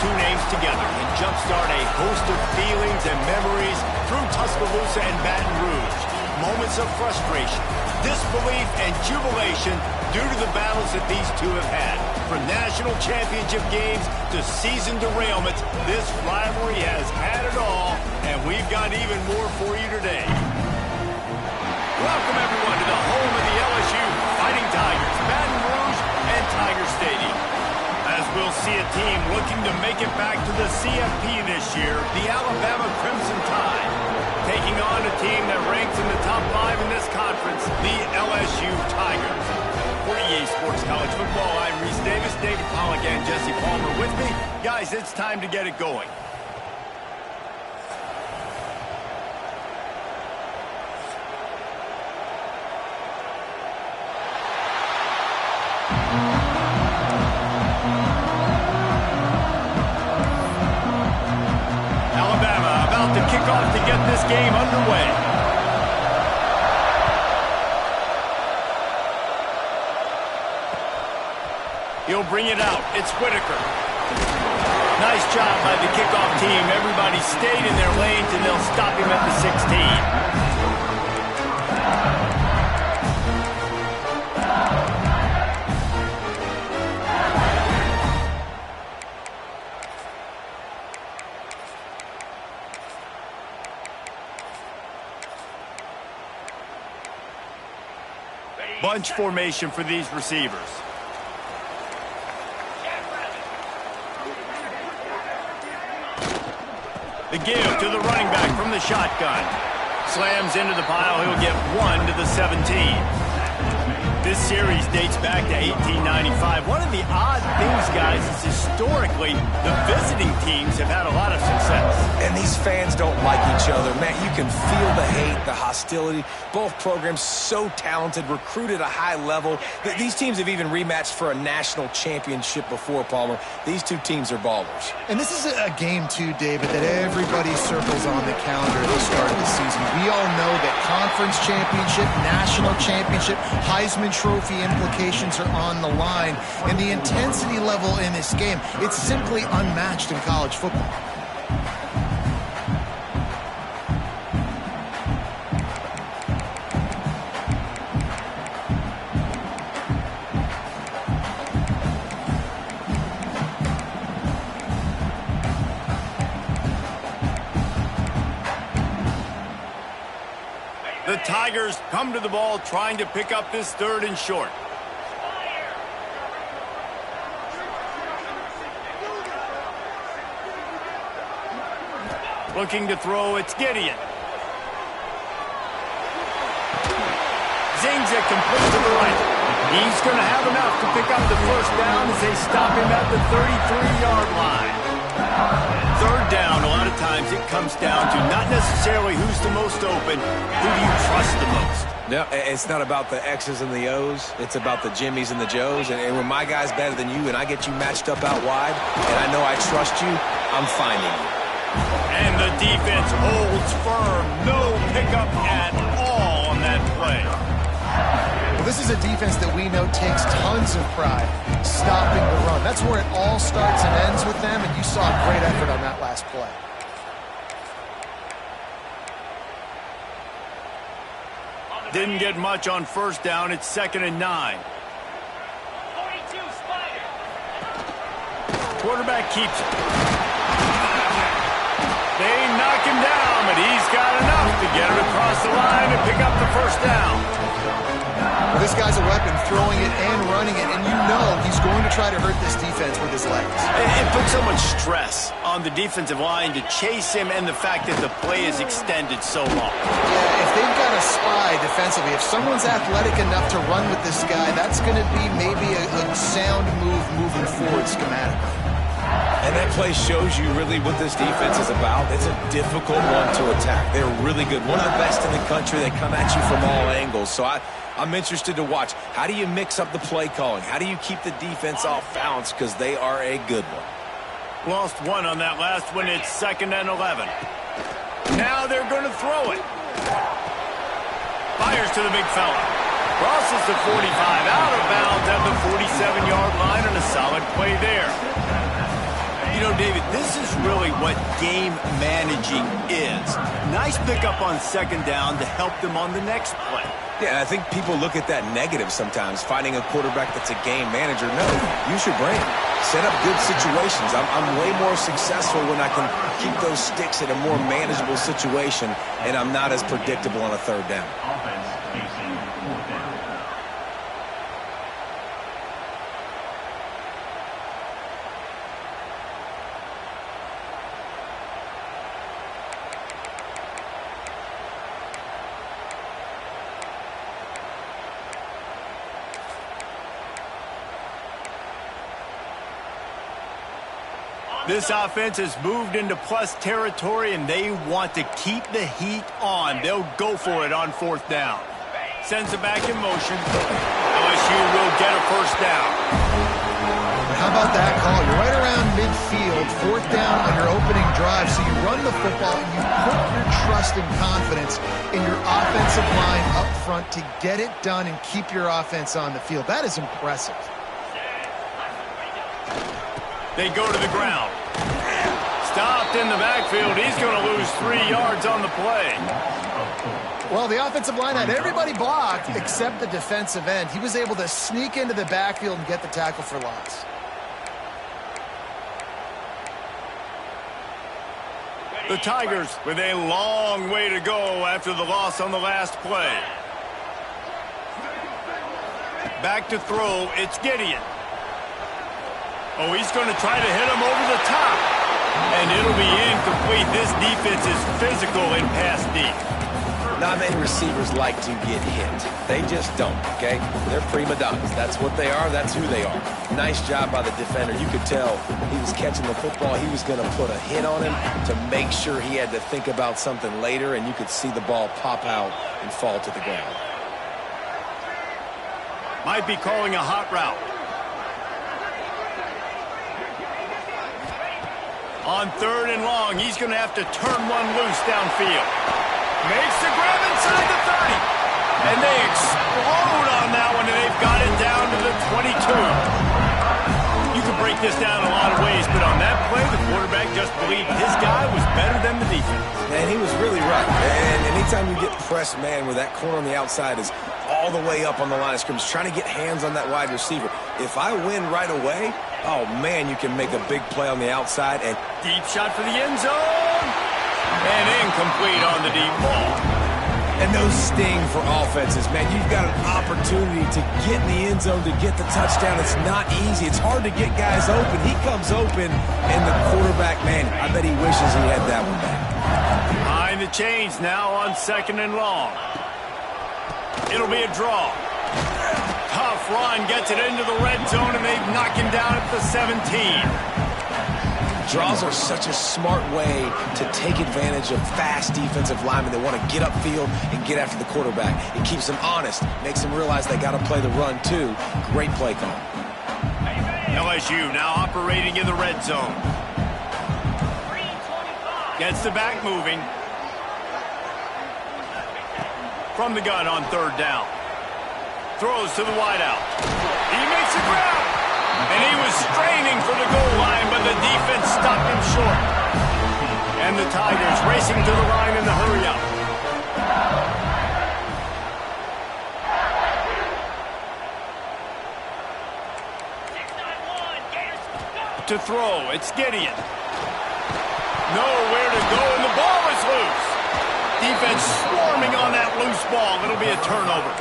two names together can jumpstart a host of feelings and memories through Tuscaloosa and Baton Rouge. Moments of frustration, disbelief, and jubilation due to the battles that these two have had. From national championship games to season derailments, this rivalry has had it all, and we've got even more for you today. Welcome, everyone, to the home of the LSU Fighting Tigers, Baton Rouge and Tiger Stadium. As we'll see a team looking to make it back to the CFP this year, the Alabama Crimson Tide, taking on a team that ranks in the top 5 in this conference, the LSU Tigers. For EA Sports College Football, I'm Reese Davis, David Pollack, and Jesse Palmer with me. Guys, it's time to get it going. To get this game underway. He'll bring it out. It's Whitaker. Nice job by the kickoff team. Everybody stayed in their lanes, and they'll stop him at the 16. Bunch formation for these receivers. The give to the running back from the shotgun. Slams into the pile. He'll get 1 to the 17. This series dates back to 1895. One of the odd things, guys, is historically the visiting teams have had a lot of success. And these fans don't like each other. Man, you can feel the hate, the hostility. Both programs so talented, recruited at a high level. These teams have even rematched for a national championship before, Palmer. These two teams are ballers. And this is a game, too, David, that everybody circles on the calendar at the start of the season. We all know that conference championship, national championship, Heisman Trophy implications are on the line. And the intensity level in this game, it's simply unmatched in college football. The Tigers come to the ball trying to pick up this 3rd and short. Looking to throw, it's Gideon. Zings it complete to the right. He's going to have enough to pick up the 1st down as they stop him at the 33-yard line. 3rd down, a lot of times it comes down to not necessarily who's the most open, who do you trust the most? No, it's not about the X's and the O's. It's about the Jimmies and the Joes. And when my guy's better than you and I get you matched up out wide and I know I trust you, I'm finding you. And the defense holds firm. No pickup at all on that play. Well, this is a defense that we know takes tons of pride stopping the run. That's where it all starts and ends with them, and you saw a great effort on that last play. Didn't get much on 1st down. It's 2nd and 9. Quarterback keeps it. They knock him down, but he's got enough to get it across the line and pick up the 1st down. Well, this guy's a weapon, throwing it and running it, and you know he's going to try to hurt this defense with his legs. It puts so much stress on the defensive line to chase him and the fact that the play is extended so long. Yeah, if they've got a spy defensively, if someone's athletic enough to run with this guy, that's going to be maybe a sound move moving forward schematically. And that play shows you really what this defense is about. It's a difficult one to attack. They're really good. One of the best in the country. They come at you from all angles. So I'm interested to watch. How do you mix up the play calling? How do you keep the defense off balance? Because they are a good one. Lost 1 on that last one. It's 2nd and 11. Now they're going to throw it. Fires to the big fella. Crosses the 45, out of bounds at the 47-yard line, and a solid play there. You know, David, this is really what game managing is. Nice pickup on second down to help them on the next play. Yeah, I think people look at that negative sometimes, finding a quarterback that's a game manager. No, use your brain. Set up good situations. I'm way more successful when I can keep those sticks in a more manageable situation, and I'm not as predictable on a third down. Offense facing fourth down. This offense has moved into plus territory, and they want to keep the heat on. They'll go for it on fourth down. Sends it back in motion. LSU will get a first down. How about that call? You're right around midfield, fourth down on your opening drive, so you run the football and you put your trust and confidence in your offensive line up front to get it done and keep your offense on the field. That is impressive. They go to the ground. Stopped in the backfield. He's going to lose 3 yards on the play. Well, the offensive line had everybody blocked except the defensive end. He was able to sneak into the backfield and get the tackle for loss. The Tigers with a long way to go after the loss on the last play. Back to throw. It's Gideon. Oh, he's going to try to hit him over the top. And it'll be incomplete. This defense is physical in pass deep. Not many receivers like to get hit. They just don't, okay? They're prima donnas. That's what they are. That's who they are. Nice job by the defender. You could tell he was catching the football. He was going to put a hit on him to make sure he had to think about something later, and you could see the ball pop out and fall to the ground. Might be calling a hot route. On third and long, he's going to have to turn one loose downfield. Makes the grab inside the 30. And they explode on that one, and they've got it down to the 22. You can break this down a lot of ways, but on that play, the quarterback just believed his guy was better than the defense. And he was really right. And anytime you get pressed, man, where that corner on the outside is all the way up on the line of scrimmage, trying to get hands on that wide receiver. If I win right away, oh, man, you can make a big play on the outside. And deep shot for the end zone. And incomplete on the deep ball. And those sting for offenses, man. You've got an opportunity to get in the end zone, to get the touchdown. It's not easy. It's hard to get guys open. He comes open, and the quarterback, man, I bet he wishes he had that one back. Behind the chains now on second and long. It'll be a draw. Tough run, gets it into the red zone, and they've knocked him down at the 17. Draws are such a smart way to take advantage of fast defensive linemen that want to get upfield and get after the quarterback. It keeps them honest, makes them realize they got to play the run too. Great play call. LSU now operating in the red zone. Gets the back moving. From the gun on third down. Throws to the wideout. He makes a grab. And he was straining for the goal line, but the defense stopped him short. And the Tigers racing to the line in the hurry-up. To throw, it's Gideon. Nowhere to go, and the ball is loose. Defense swarming on that loose ball. It'll be a turnover.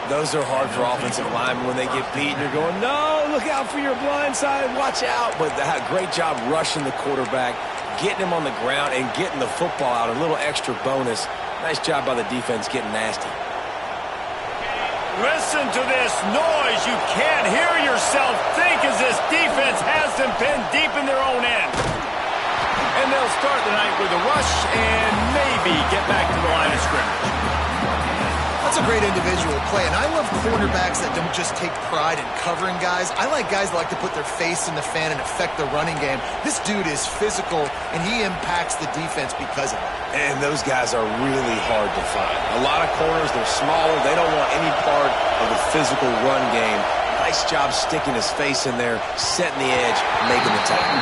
Those are hard for offensive linemen when they get beat and you're going, no, look out for your blind side, watch out. But that great job rushing the quarterback, getting him on the ground and getting the football out, a little extra bonus. Nice job by the defense getting nasty. Listen to this noise. You can't hear yourself think as this defense has them pinned deep in their own end. And they'll start the night with a rush and maybe get back to the line of scrimmage. That's a great individual play, and I love cornerbacks that don't just take pride in covering guys. I like guys that like to put their face in the fan and affect the running game. This dude is physical, and he impacts the defense because of it. And those guys are really hard to find. A lot of corners, they're smaller. They don't want any part of the physical run game. Nice job sticking his face in there, setting the edge, making the tackle.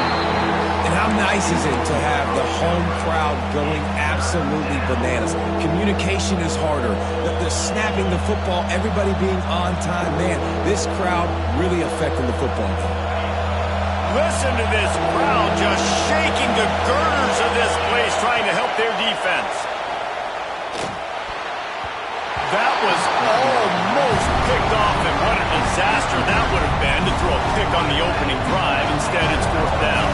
And how nice is it to have the home crowd going absolutely bananas? Communication is harder. The snapping the football, everybody being on time. Man, this crowd really affecting the football game. Listen to this crowd just shaking the girders of this place, trying to help their defense. That was almost picked off, and what a disaster that would have been to throw a pick on the opening drive. Instead, it's fourth down.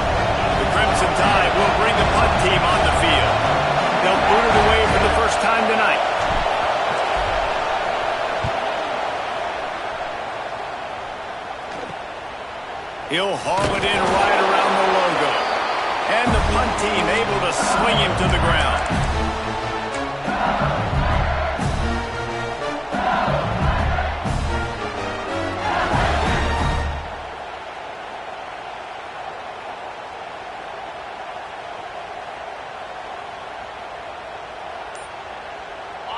The Crimson Tide will bring the punt team on the field. They'll boot it away for the first time tonight. He'll haul it in right around the logo. And the punt team able to swing him to the ground.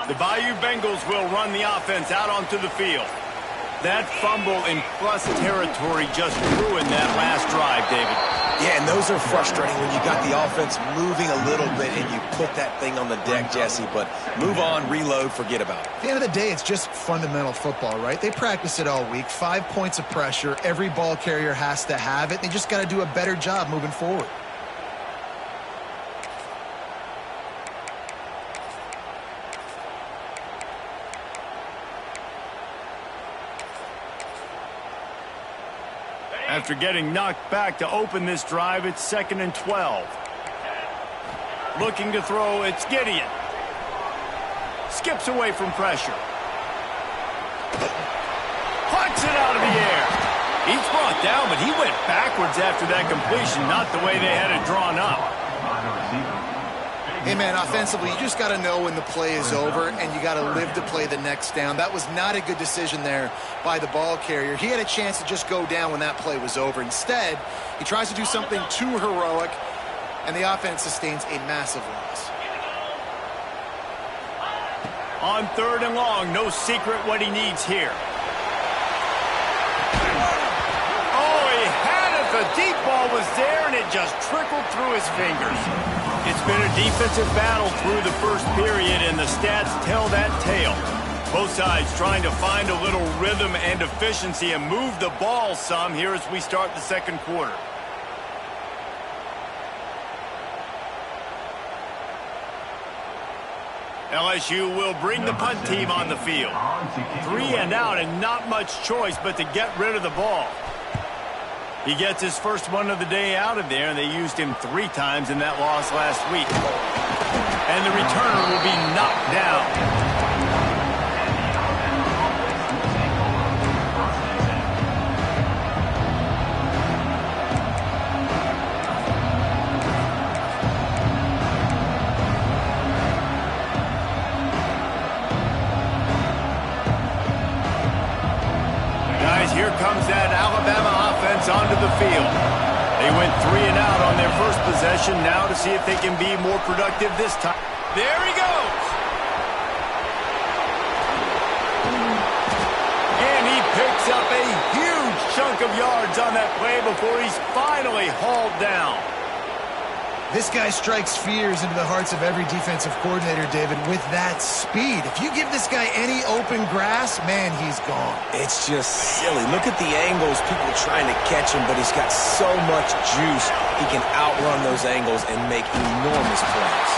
The Bayou Bengals will run the offense out onto the field. That fumble in plus territory just ruined that last drive, David. Yeah, and those are frustrating when you got the offense moving a little bit and you put that thing on the deck, Jesse. But move on, reload, forget about it. At the end of the day, it's just fundamental football, right? They practice it all week. 5 points of pressure. Every ball carrier has to have it. They just got to do a better job moving forward. After getting knocked back to open this drive, it's 2nd and 12. Looking to throw, it's Gideon. Skips away from pressure. Plucks it out of the air. He's brought down, but he went backwards after that completion, not the way they had it drawn up. Hey, man, offensively, you just got to know when the play is over, and you got to live to play the next down. That was not a good decision there by the ball carrier. He had a chance to just go down when that play was over. Instead, he tries to do something too heroic, and the offense sustains a massive loss. On 3rd and long, no secret what he needs here. Oh, he had it. The deep ball was there, and it just trickled through his fingers. It's been a defensive battle through the first period, and the stats tell that tale. Both sides trying to find a little rhythm and efficiency and move the ball some here as we start the second quarter. LSU will bring the punt team on the field. 3 and out and not much choice but to get rid of the ball. He gets his first one of the day out of there, and they used him 3 times in that loss last week. And the returner will be knocked down. Here comes that Alabama offense onto the field. They went 3 and out on their first possession. Now to see if they can be more productive this time. There he goes. And he picks up a huge chunk of yards on that play before he's finally hauled down. This guy strikes fears into the hearts of every defensive coordinator, David, with that speed. If you give this guy any open grass, man, he's gone. It's just silly. Look at the angles, people trying to catch him, but he's got so much juice. He can outrun those angles and make enormous plays.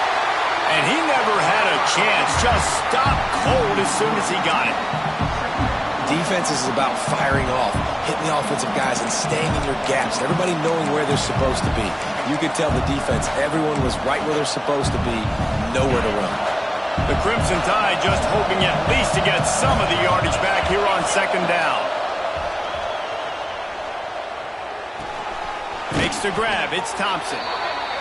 And he never had a chance. Just stopped cold as soon as he got it. Defense is about firing off, hitting the offensive guys and staying in your gaps, everybody knowing where they're supposed to be. You could tell the defense, everyone was right where they're supposed to be, nowhere to run. The Crimson Tide just hoping at least to get some of the yardage back here on 2nd down. Makes the grab, it's Thompson.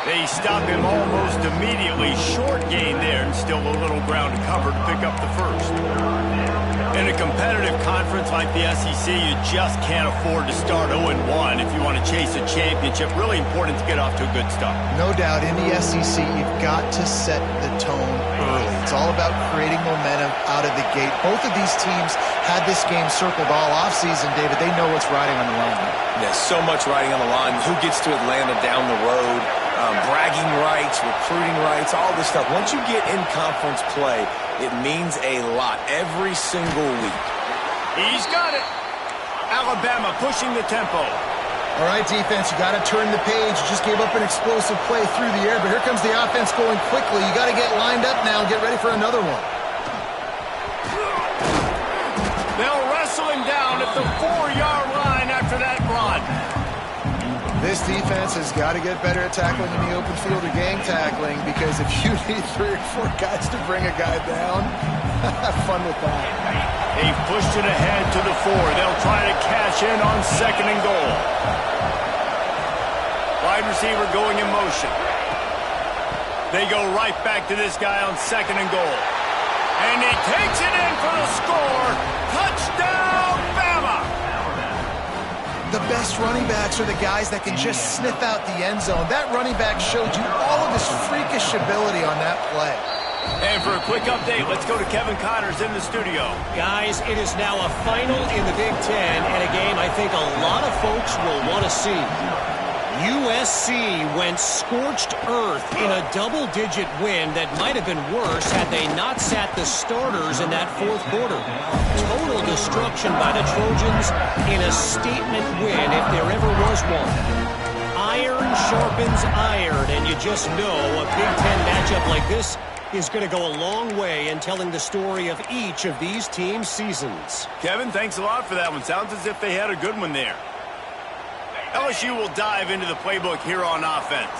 They stop him almost immediately. Short gain there, and still a little ground to cover to pick up the first. In a competitive conference like the SEC, you just can't afford to start 0-1 if you want to chase a championship. Really important to get off to a good start. No doubt, in the SEC, you've got to set the tone early. It's all about creating momentum out of the gate. Both of these teams had this game circled all offseason, David. They know what's riding on the line. There's so much riding on the line. Who gets to Atlanta down the road? Bragging rights, recruiting rights, all this stuff. Once you get in conference play, it means a lot every single week. He's got it. Alabama pushing the tempo. All right, defense, you got to turn the page. You just gave up an explosive play through the air, but here comes the offense going quickly. You got to get lined up now and get ready for another one. They'll wrestle him down at the 4-yard line after that run. This defense has got to get better at tackling in the open field or gang tackling, because if you need 3 or 4 guys to bring a guy down, have fun with that. They've pushed it ahead to the 4. They'll try to cash in on 2nd and goal. Wide receiver going in motion. They go right back to this guy on 2nd and goal. And he takes it in for the score. Touchdown, Bama! The best running backs are the guys that can just sniff out the end zone. That running back showed you all of his freakish ability on that play. And for a quick update, let's go to Kevin Connors in the studio. Guys, it is now a final in the Big Ten, and a game I think a lot of folks will want to see. USC went scorched earth in a double-digit win that might have been worse had they not sat the starters in that 4th quarter. Total destruction by the Trojans in a statement win if there ever was one. Iron sharpens iron, and you just know a Big Ten matchup like this is going to go a long way in telling the story of each of these teams' seasons. Kevin, thanks a lot for that one. Sounds as if they had a good one there. LSU will dive into the playbook here on offense.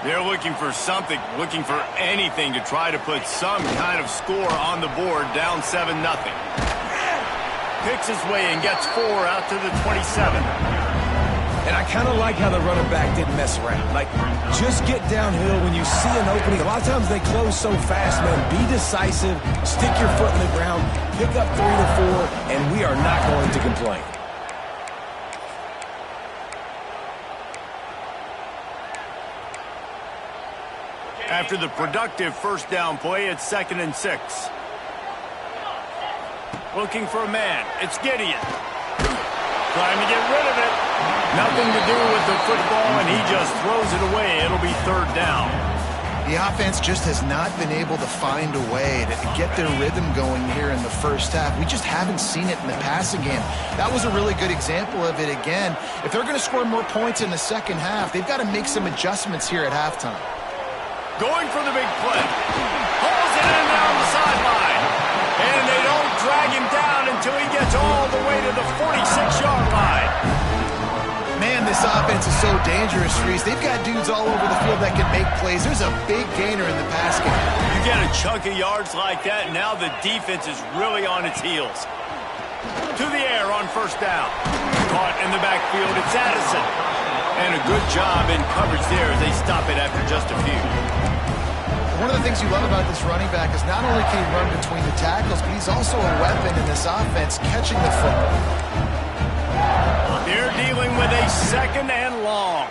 They're looking for something, looking for anything to try to put some kind of score on the board, down 7-0. Picks his way and gets 4 out to the 27. And I kind of like how the running back didn't mess around. Like, just get downhill when you see an opening. A lot of times they close so fast, man. Be decisive, stick your foot in the ground, pick up 3 to 4, and we are not going to complain. After the productive 1st down play, it's 2nd and 6. Looking for a man. It's Gideon. Trying to get rid of it. Nothing to do with the football, and he just throws it away. It'll be 3rd down. The offense just has not been able to find a way to get their rhythm going here in the first half. We just haven't seen it in the passing game. That was a really good example of it again. If they're going to score more points in the second half, they've got to make some adjustments here at halftime. Going for the big play. Hauls it in down the sideline. And they don't drag him down until he gets all the way to the 46-yard line. Man, this offense is so dangerous, Reese. They've got dudes all over the field that can make plays. There's a big gainer in the pass game. You get a chunk of yards like that, now the defense is really on its heels. To the air on 1st down. Caught in the backfield, it's Addison. And a good job in coverage there as they stop it after just a few. One of the things you love about this running back is not only can he run between the tackles, but he's also a weapon in this offense catching the football. They're dealing with a 2nd and long.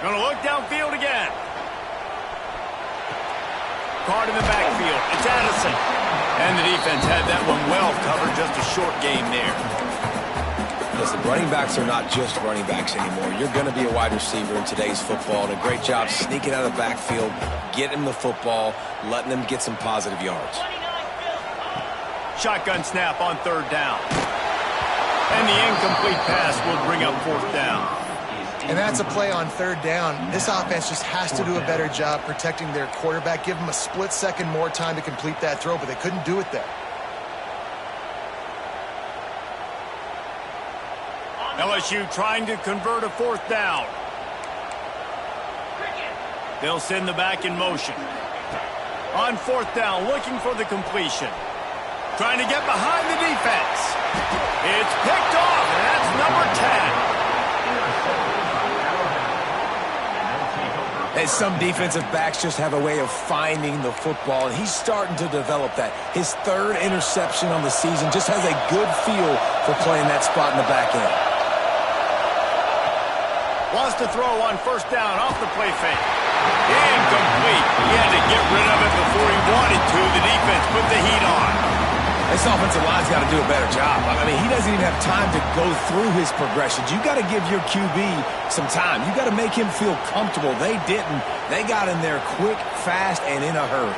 Gonna look downfield again. Caught in the backfield. It's Addison. And the defense had that one well covered. Just a short game there. Listen, running backs are not just running backs anymore. You're going to be a wide receiver in today's football. And a great job sneaking out of the backfield, getting the football, letting them get some positive yards. Shotgun snap on 3rd down. And the incomplete pass will bring up 4th down. And that's a play on 3rd down. This offense just has to do a better job protecting their quarterback. Give them a split second more time to complete that throw, but they couldn't do it there. LSU trying to convert a 4th down. They'll send the back in motion. On 4th down, looking for the completion. Trying to get behind the defense. It's picked off, and that's number 10. And some defensive backs just have a way of finding the football, and he's starting to develop that. His third interception on the season, just has a good feel for playing that spot in the back end. Wants to throw on first down off the play fake. Incomplete. He had to get rid of it before he wanted to. The defense put the heat on. This offensive line's got to do a better job. I mean, he doesn't even have time to go through his progressions. You got to give your QB some time. You got to make him feel comfortable. They didn't. They got in there quick, fast, and in a hurry.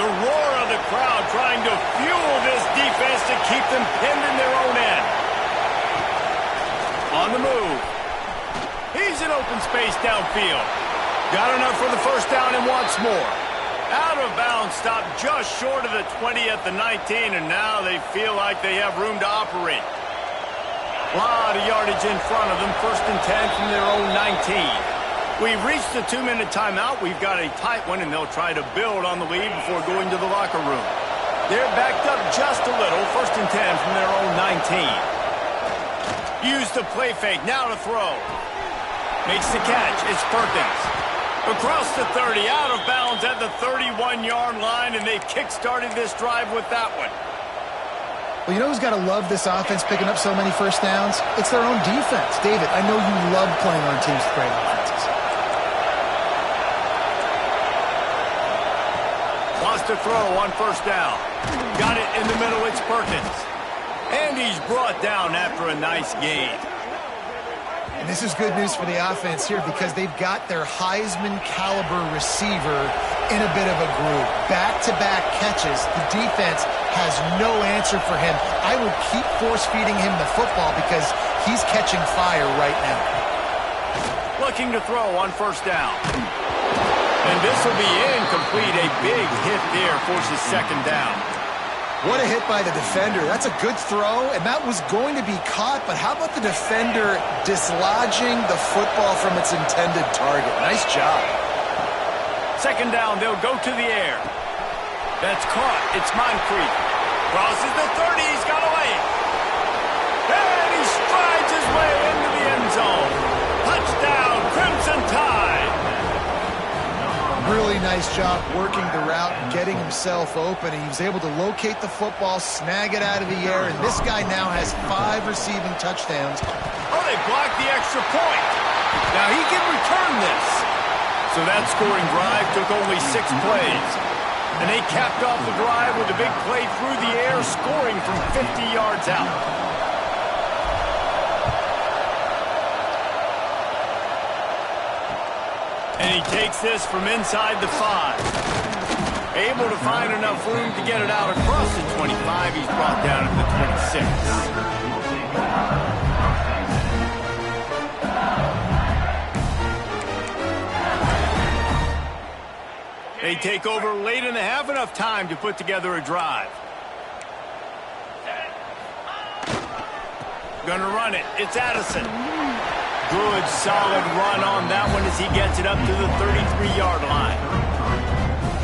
The roar of the crowd trying to fuel this defense to keep them pinned in their own end. On the move. He's in open space downfield. Got enough for the first down and wants more. Out of bounds, stopped just short of the 20 at the 19, and now they feel like they have room to operate. A lot of yardage in front of them, 1st and 10 from their own 19. We've reached the 2-minute timeout. We've got a tight one, and they'll try to build on the lead before going to the locker room. They're backed up just a little, 1st and 10 from their own 19. Use the play fake, now to throw. Makes the catch, it's Perkins. Across the 30, out of bounds at the 31-yard line, and they've kick-started this drive with that one. Well, you know who's got to love this offense picking up so many first downs? It's their own defense. David, I know you love playing on teams with great offenses. Wants to throw on first down. Got it in the middle, it's Perkins. And he's brought down after a nice gain. And this is good news for the offense here because they've got their Heisman-caliber receiver in a bit of a groove. Back-to-back catches. The defense has no answer for him. I will keep force-feeding him the football because he's catching fire right now. Looking to throw on first down. And this will be incomplete. A big hit there forces second down. What a hit by the defender. That's a good throw, and that was going to be caught, but how about the defender dislodging the football from its intended target? Nice job. Second down, they'll go to the air. That's caught. It's Moncrief. Crosses the 30. He's got away. And he strides his way into the end zone. Touchdown, Crimson Tide. Really nice job working the route and getting himself open. And he was able to locate the football, snag it out of the air, and this guy now has 5 receiving touchdowns. Oh, they blocked the extra point. Now he can return this. So that scoring drive took only 6 plays. And they capped off the drive with a big play through the air, scoring from 50 yards out. And he takes this from inside the 5. Able to find enough room to get it out across the 25. He's brought down at the 26. They take over late in the half, enough time to put together a drive. Gonna run it. It's Addison. Good, solid run on that one as he gets it up to the 33-yard line.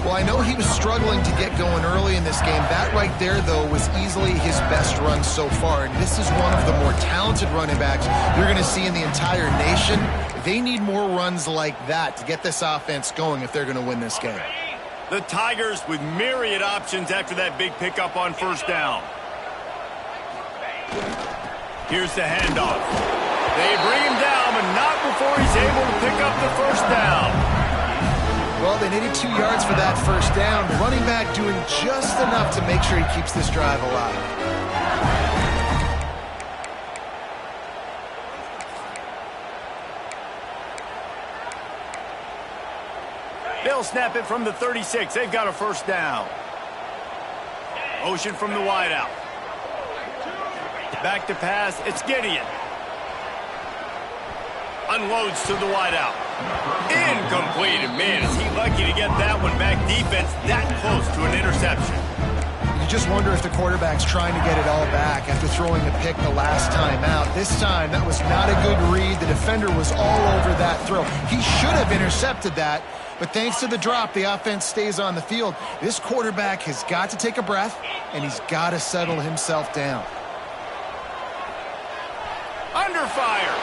Well, I know he was struggling to get going early in this game. That right there, though, was easily his best run so far. And this is one of the more talented running backs you're going to see in the entire nation. They need more runs like that to get this offense going if they're going to win this game. The Tigers with myriad options after that big pickup on first down. Here's the handoff. They bring him down, but not before he's able to pick up the first down. Well, they needed 2 yards for that first down. The running back doing just enough to make sure he keeps this drive alive. They'll snap it from the 36. They've got a first down. Motion from the wideout. Back to pass. It's Gideon. Unloads to the wideout. Incomplete. And man, is he lucky to get that one back. Defense that close to an interception. You just wonder if the quarterback's trying to get it all back after throwing a pick the last time out. This time, that was not a good read. The defender was all over that throw. He should have intercepted that, but thanks to the drop, the offense stays on the field. This quarterback has got to take a breath, and he's got to settle himself down. Under fire.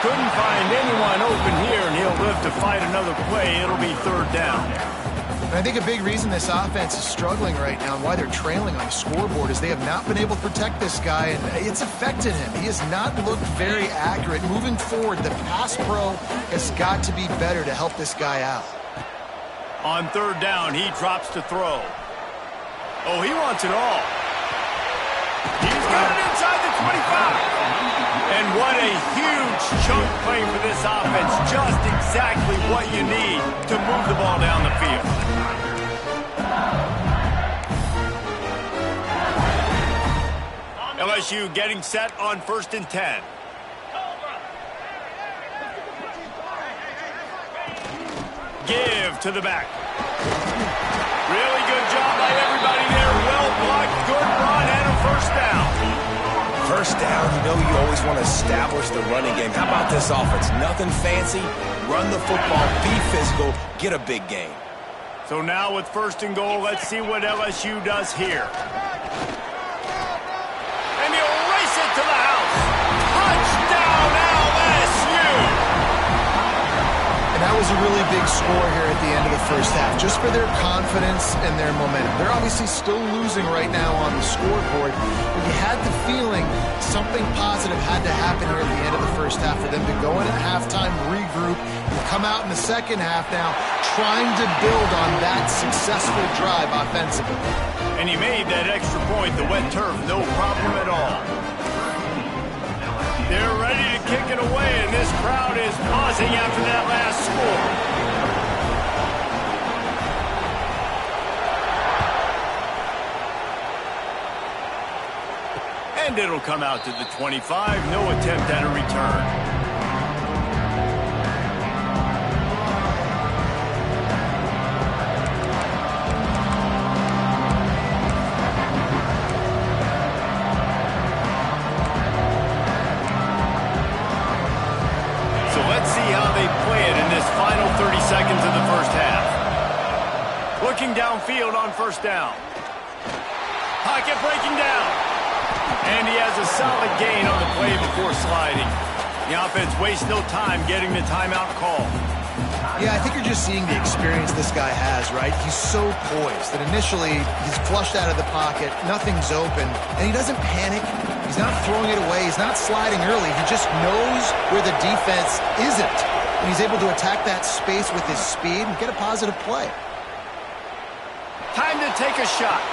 Couldn't find anyone open here, and he'll live to fight another play. It'll be third down. And I think a big reason this offense is struggling right now and why they're trailing on the scoreboard is they have not been able to protect this guy, and it's affected him. He has not looked very accurate. Moving forward, the pass pro has got to be better to help this guy out. On third down, he drops to throw. Oh, he wants it all. He's got it inside the 25. And what a huge chunk play for this offense. Just exactly what you need to move the ball down the field. LSU getting set on 1st and 10. Give to the back. Really good job by everybody there. Well blocked, good run, and a first down. First down, you know you always want to establish the running game. How about this offense? Nothing fancy. Run the football, be physical, get a big gain. So now with 1st and goal, let's see what LSU does here. And he'll race it to the house. Touchdown, LSU! And that was a really big score here at the end of the first half, just for their confidence and their momentum. They're obviously still losing right now on the scoreboard, but you had the feeling something positive had to happen here at the end of the first half for them to go in at halftime, regroup, and come out in the second half now trying to build on that successful drive offensively. And he made that extra point, the wet turf, no problem at all. They're ready to kick it away, and this crowd is buzzing after that last score. And it'll come out to the 25. No attempt at a return. Final 30 seconds of the first half. Looking downfield on 1st down. Pocket breaking down. And he has a solid gain on the play before sliding. The offense wastes no time getting the timeout call. Yeah, I think you're just seeing the experience this guy has, right? He's so poised that initially he's flushed out of the pocket, nothing's open, and he doesn't panic. He's not throwing it away. He's not sliding early. He just knows where the defense isn't. And he's able to attack that space with his speed and get a positive play. Time to take a shot.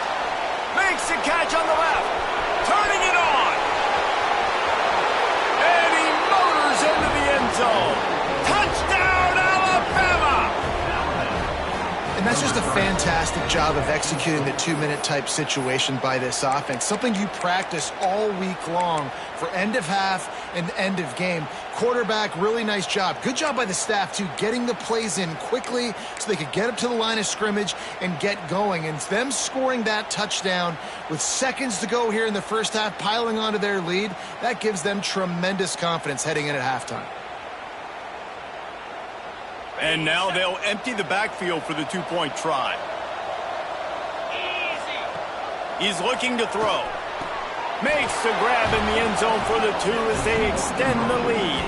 Makes the catch on the left. Turning it on. And he motors into the end zone. Touchdown, Alabama! And that's just a fantastic job of executing the 2-minute type situation by this offense. Something you practice all week long for end of half and end of game. Quarterback, really nice job. Good job by the staff, too, getting the plays in quickly so they could get up to the line of scrimmage and get going. And them scoring that touchdown with seconds to go here in the first half, piling onto their lead, that gives them tremendous confidence heading in at halftime. And now they'll empty the backfield for the 2-point try. He's looking to throw. Makes the grab in the end zone for the 2 as they extend the lead.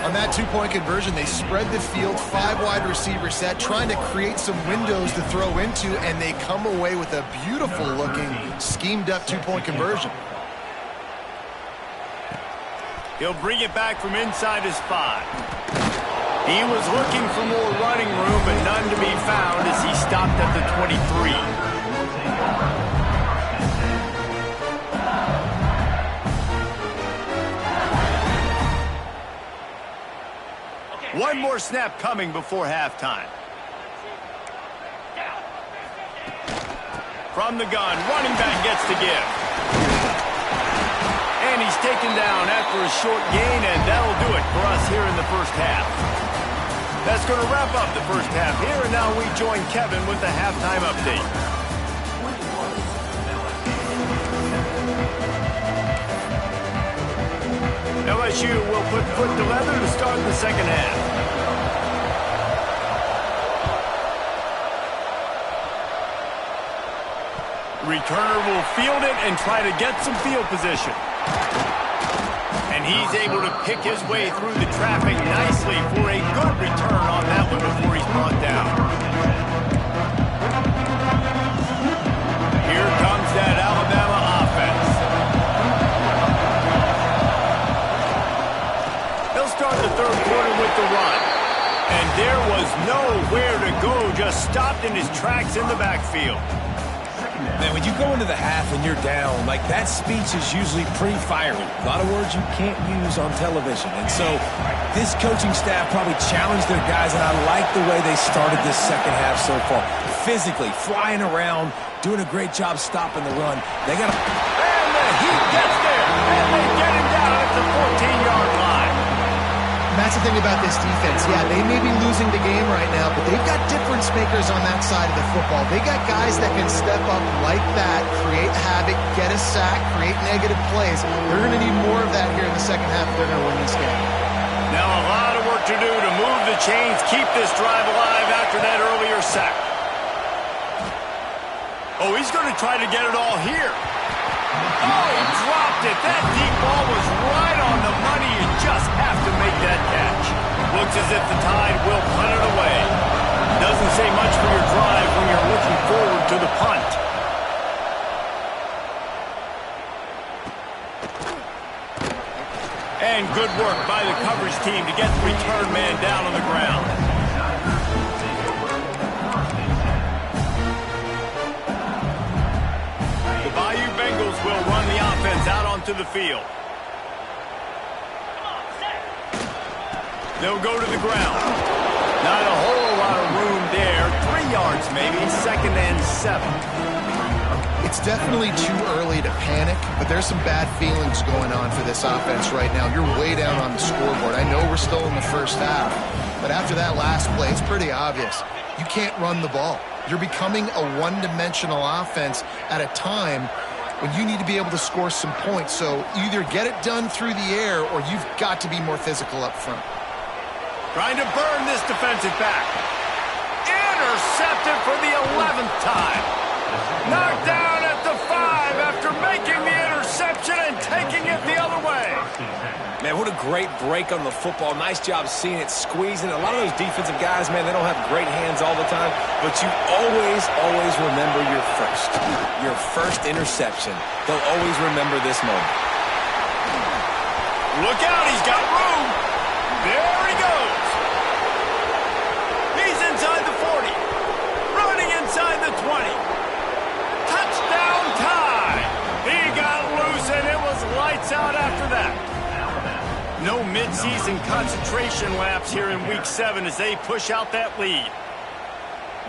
On that 2-point conversion, they spread the field, 5 wide receiver set, trying to create some windows to throw into, and they come away with a beautiful-looking, schemed-up 2-point conversion. He'll bring it back from inside his 5. He was looking for more running room, but none to be found as he stopped at the 23. One more snap coming before halftime. From the gun, running back gets to give. And he's taken down after a short gain, and that'll do it for us here in the first half. That's going to wrap up the first half here, and now we join Kevin with the halftime update. LSU will put foot to leather to start the second half. Returner will field it and try to get some field position. And he's able to pick his way through the traffic nicely for a good return on that one before he's brought down. Here comes that Alabama offense. They'll start the third quarter with the run. And there was nowhere to go, just stopped in his tracks in the backfield. Man, when you go into the half and you're down, like that speech is usually pretty fiery. A lot of words you can't use on television. And so this coaching staff probably challenged their guys, and I like the way they started this second half so far. Physically, flying around, doing a great job stopping the run. They got to... And the heat gets there, and they get him down at the 14-yard line. And that's the thing about this defense. Yeah, they may be losing the game right now, but they've got difference makers on that side of the football. They got guys that can step up like that, create havoc, get a sack, create negative plays. They're going to need more of that here in the second half if they're going to win this game. Now a lot of work to do to move the chains, keep this drive alive after that earlier sack. Oh, he's going to try to get it all here. Oh, he dropped it. That deep ball was right on the money. You just have to make that catch. Looks as if the Tide will punt it away. Doesn't say much for your drive when you're looking forward to the punt. And good work by the coverage team to get the return man down on the ground. Will run the offense out onto the field. They'll go to the ground. Not a whole lot of room there. 3 yards maybe, 2nd and 7. It's definitely too early to panic, but there's some bad feelings going on for this offense right now. You're way down on the scoreboard. I know we're still in the first half, but after that last play, it's pretty obvious. You can't run the ball. You're becoming a one-dimensional offense at a time when you need to be able to score some points. So either get it done through the air or you've got to be more physical up front. Trying to burn this defensive back. Intercepted for the 11th time. Knocked down at the 5 after making the interception and taking it the other way. Man, what a great break on the football. Nice job seeing it, squeezing. A lot of those defensive guys, man, they don't have great hands all the time, but you always remember your first interception. They'll always remember this moment. Look out, he's got room. There he goes. He's inside the 40. Running inside the 20. Touchdown Tide. He got loose and it was lights out after that. No midseason concentration laps here in Week 7 as they push out that lead.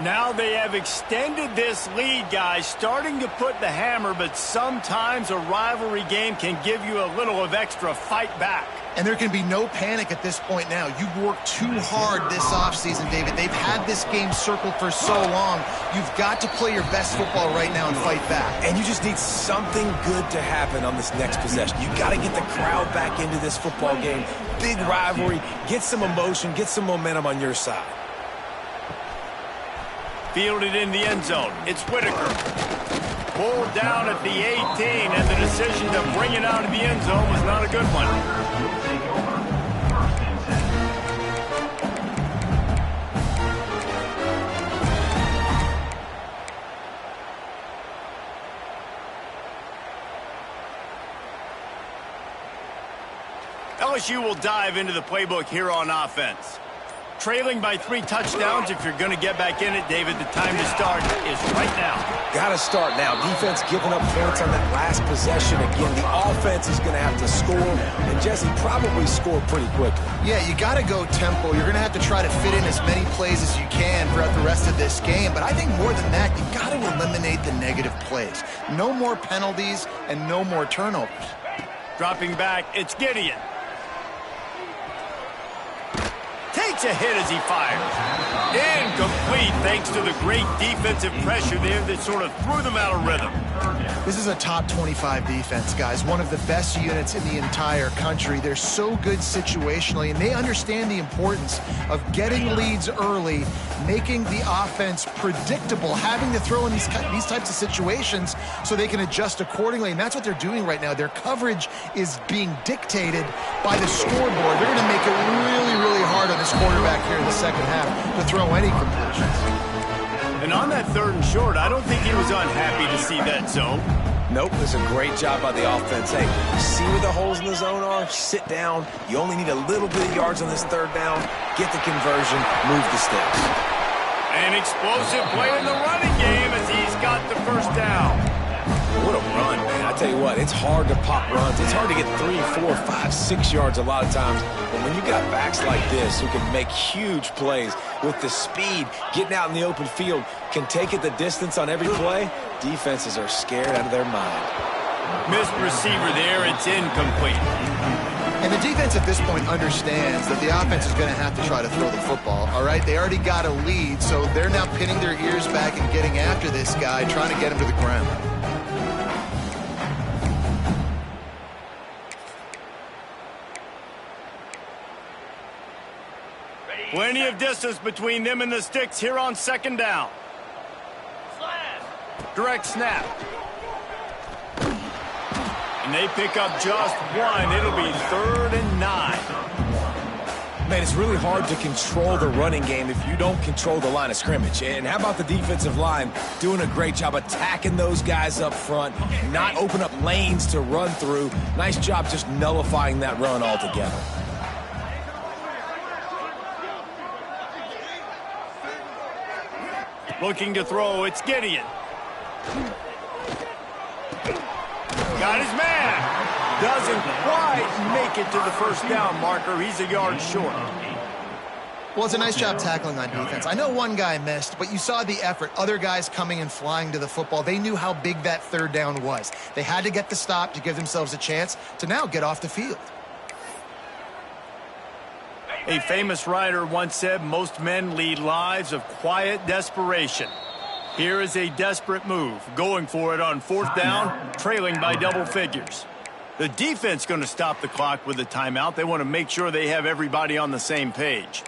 Now they have extended this lead, guys, starting to put the hammer, but sometimes a rivalry game can give you a little of extra fight back. And there can be no panic at this point now. You've worked too hard this offseason, David. They've had this game circled for so long. You've got to play your best football right now and fight back. And you just need something good to happen on this next possession. You got to get the crowd back into this football game. Big rivalry. Get some emotion. Get some momentum on your side. Fielded in the end zone. It's Whitaker. Pulled down at the 18, and the decision to bring it out of the end zone was not a good one. LSU will dive into the playbook here on offense. Trailing by 3 touchdowns. If you're going to get back in it, David, the time to start is right now. Got to start now. Defense giving up points on that last possession. Again, the offense is going to have to score, and Jesse probably score pretty quickly. Yeah, you got to go tempo. You're going to have to try to fit in as many plays as you can throughout the rest of this game. But I think more than that, you got to eliminate the negative plays. No more penalties and no more turnovers. Dropping back, it's Gideon. Takes takes a hit as he fires. Incomplete thanks to the great defensive pressure there that sort of threw them out of rhythm. This is a top 25 defense, guys. One of the best units in the entire country. They're so good situationally, and they understand the importance of getting leads early, making the offense predictable, having to throw in these types of situations so they can adjust accordingly, and that's what they're doing right now. Their coverage is being dictated by the scoreboard. They're going to make it really, really hard on this quarterback here in the second half to throw any completions. And on that 3rd and short, I don't think he was unhappy to see that zone. Nope, it's a great job by the offense. Hey, see where the holes in the zone are? Sit down. You only need a little bit of yards on this 3rd down. Get the conversion, move the sticks. An explosive play in the running game as he's got the 1st down. What a run, man. I tell you what, it's hard to pop runs. It's hard to get 3, 4, 5, 6 yards a lot of times. But when you got backs like this who can make huge plays with the speed, getting out in the open field, can take it the distance on every play, defenses are scared out of their mind. Missed receiver there. It's incomplete. And the defense at this point understands that the offense is going to have to try to throw the football, all right? They already got a lead, so they're now pinning their ears back and getting after this guy, trying to get him to the ground. Plenty of distance between them and the sticks here on 2nd down. Direct snap. And they pick up just 1. It'll be 3rd and 9. Man, it's really hard to control the running game if you don't control the line of scrimmage. And how about the defensive line doing a great job attacking those guys up front, not open up lanes to run through. Nice job just nullifying that run altogether. Looking to throw, it's Gideon. Got his man. Doesn't quite make it to the 1st down marker. He's a yard short. Well, it's a nice job tackling on defense. I know one guy missed, but you saw the effort. Other guys coming and flying to the football. They knew how big that 3rd down was. They had to get the stop to give themselves a chance to now get off the field. A famous writer once said, most men lead lives of quiet desperation. Here is a desperate move, going for it on 4th down, trailing by double figures. The defense going to stop the clock with a timeout. They want to make sure they have everybody on the same page.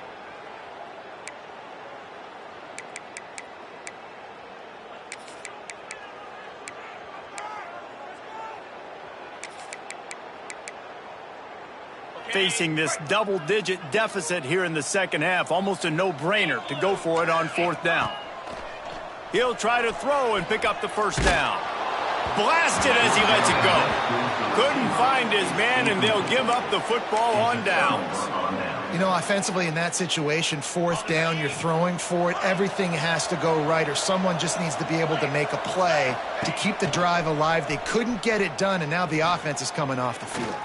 Facing this double-digit deficit here in the second half, almost a no-brainer to go for it on 4th down. He'll try to throw and pick up the 1st down. Blasted as he lets it go. Couldn't find his man, and they'll give up the football on downs. You know, offensively in that situation, 4th down, you're throwing for it. Everything has to go right, or someone just needs to be able to make a play to keep the drive alive. They couldn't get it done, and now the offense is coming off the field.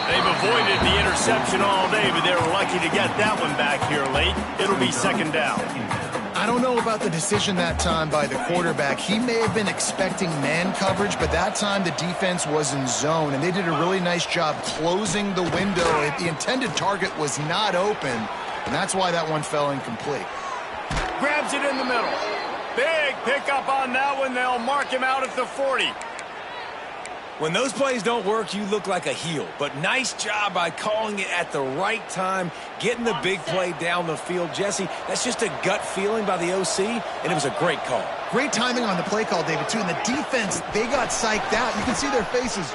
They've avoided the interception all day, but they were lucky to get that one back here late. It'll be 2nd down. I don't know about the decision that time by the quarterback. He may have been expecting man coverage, but that time the defense was in zone, and they did a really nice job closing the window. The intended target was not open, and that's why that one fell incomplete. Grabs it in the middle. Big pickup on that one. They'll mark him out at the 40. When those plays don't work, you look like a heel. But nice job by calling it at the right time, getting the big play down the field. Jesse, that's just a gut feeling by the OC, and it was a great call. Great timing on the play call, David, too. And the defense, they got psyched out. You can see their faces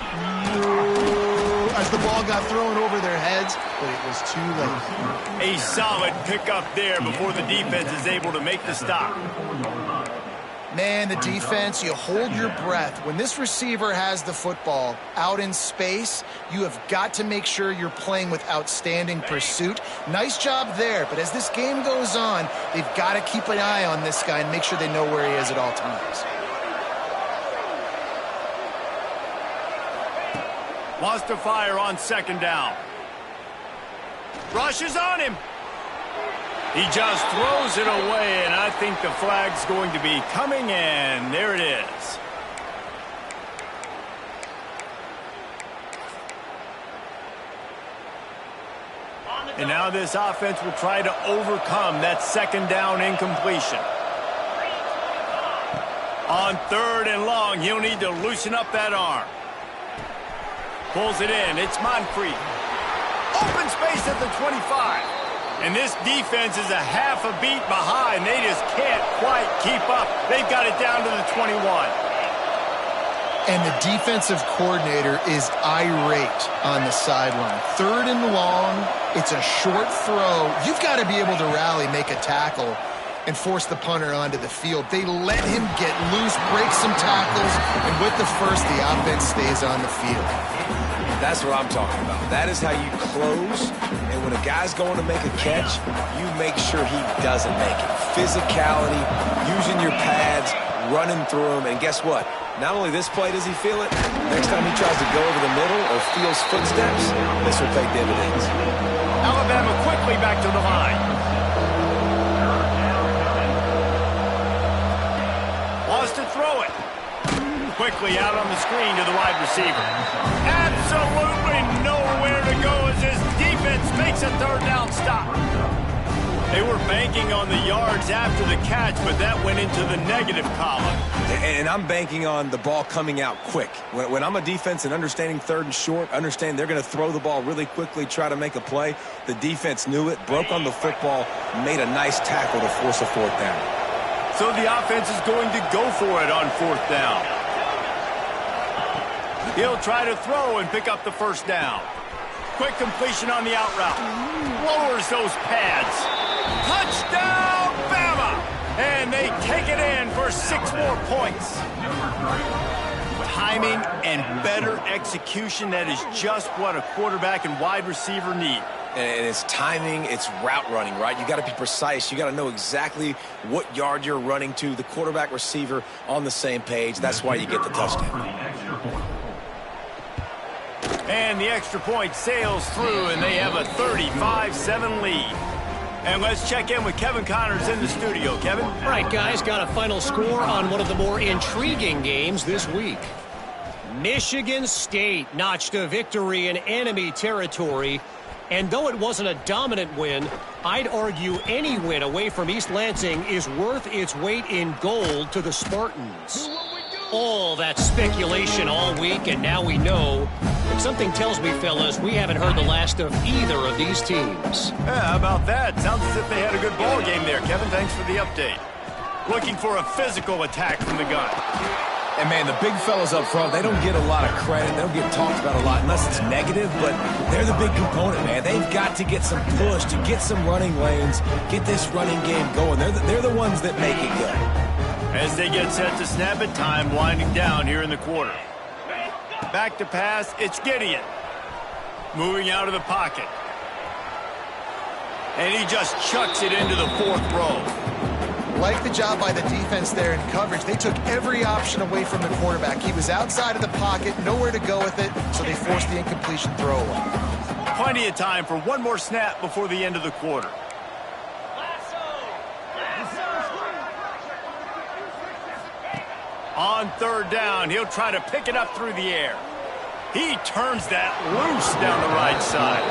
as the ball got thrown over their heads, but it was too late. A solid pickup there before the defense is able to make the stop. Man, the defense, you hold your breath. When this receiver has the football out in space, you have got to make sure you're playing with outstanding pursuit. Nice job there, but as this game goes on, they've got to keep an eye on this guy and make sure they know where he is at all times. Lost to fire on 2nd down. Rushes on him. He just throws it away, and I think the flag's going to be coming in. There it is. And now this offense will try to overcome that second down incompletion. On 3rd and long, he'll need to loosen up that arm. Pulls it in. It's Moncrief. Open space at the 25. And this defense is a half a beat behind. They just can't quite keep up. They've got it down to the 21. And the defensive coordinator is irate on the sideline. 3rd and long, it's a short throw. You've got to be able to rally, make a tackle, and force the punter onto the field. They let him get loose, break some tackles, and with the first, the offense stays on the field. That's what I'm talking about. That is how you close, and when a guy's going to make a catch, you make sure he doesn't make it. Physicality, using your pads, running through him, and guess what? Not only this play does he feel it, next time he tries to go over the middle or feels footsteps, this will pay dividends. Alabama quickly back to the line. Wants to throw it. Quickly out on the screen to the wide receiver. Absolutely nowhere to go as this defense makes a 3rd down stop. They were banking on the yards after the catch, but that went into the negative column. And I'm banking on the ball coming out quick. When I'm a defense and understanding 3rd and short, understand they're going to throw the ball really quickly, try to make a play. The defense knew it, broke on the football, made a nice tackle to force a 4th down. So the offense is going to go for it on 4th down. He'll try to throw and pick up the 1st down. Quick completion on the out route. Lowers those pads. Touchdown, Bama! And they take it in for 6 more points. Timing and better execution, that is just what a quarterback and wide receiver need. And it's timing, it's route running, right? You got to be precise. You got to know exactly what yard you're running to. The quarterback receiver on the same page. That's why you get the touchdown. And the extra point sails through, and they have a 35-7 lead. And let's check in with Kevin Connors in the studio. Kevin? All right, guys, got a final score on one of the more intriguing games this week. Michigan State notched a victory in enemy territory. And though it wasn't a dominant win, I'd argue any win away from East Lansing is worth its weight in gold to the Spartans. All that speculation all week, and now we know. But something tells me, fellas, we haven't heard the last of either of these teams. Yeah, how about that? Sounds as if they had a good ball game there, Kevin. Thanks for the update. Looking for a physical attack from the gun. And, man, the big fellas up front, they don't get a lot of credit. They don't get talked about a lot unless it's negative, but they're the big component, man. They've got to get some push, to get some running lanes, get this running game going. They're the ones that make it go. As they get set to snap it, time winding down here in the quarter. Back to pass, it's Gideon. Moving out of the pocket. And he just chucks it into the 4th row. Like the job by the defense there in coverage. They took every option away from the quarterback. He was outside of the pocket, nowhere to go with it, so they forced the incompletion throw away. Plenty of time for one more snap before the end of the quarter. On 3rd down, he'll try to pick it up through the air. He turns that loose down the right side.